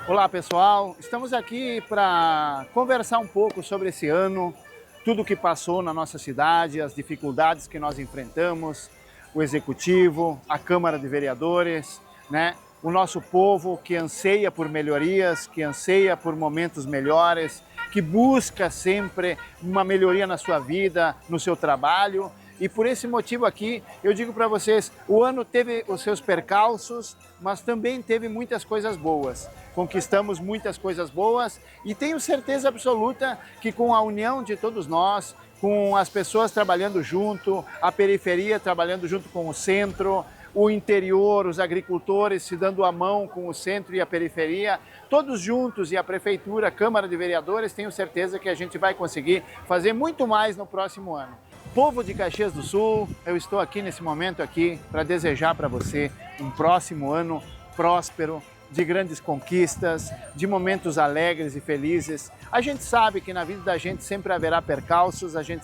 Olá pessoal, estamos aqui para conversar um pouco sobre esse ano, tudo o que passou na nossa cidade, as dificuldades que nós enfrentamos, o Executivo, a Câmara de Vereadores, né? O nosso povo que anseia por melhorias, que anseia por momentos melhores, que busca sempre uma melhoria na sua vida, no seu trabalho. E por esse motivo aqui, eu digo para vocês, o ano teve os seus percalços, mas também teve muitas coisas boas. Conquistamos muitas coisas boas e tenho certeza absoluta que com a união de todos nós, com as pessoas trabalhando junto, a periferia trabalhando junto com o centro, o interior, os agricultores se dando a mão com o centro e a periferia, todos juntos, e a Prefeitura, a Câmara de Vereadores, tenho certeza que a gente vai conseguir fazer muito mais no próximo ano. Povo de Caxias do Sul, eu estou aqui nesse momento aqui para desejar para você um próximo ano próspero, de grandes conquistas, de momentos alegres e felizes. A gente sabe que na vida da gente sempre haverá percalços, a gente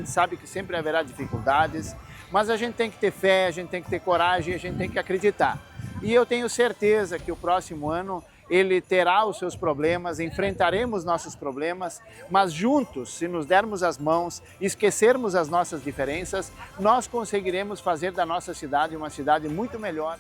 sabe que sempre haverá dificuldades, mas a gente tem que ter fé, a gente tem que ter coragem, a gente tem que acreditar. E eu tenho certeza que o próximo ano ele terá os seus problemas, enfrentaremos nossos problemas, mas juntos, se nos dermos as mãos, esquecermos as nossas diferenças, nós conseguiremos fazer da nossa cidade uma cidade muito melhor.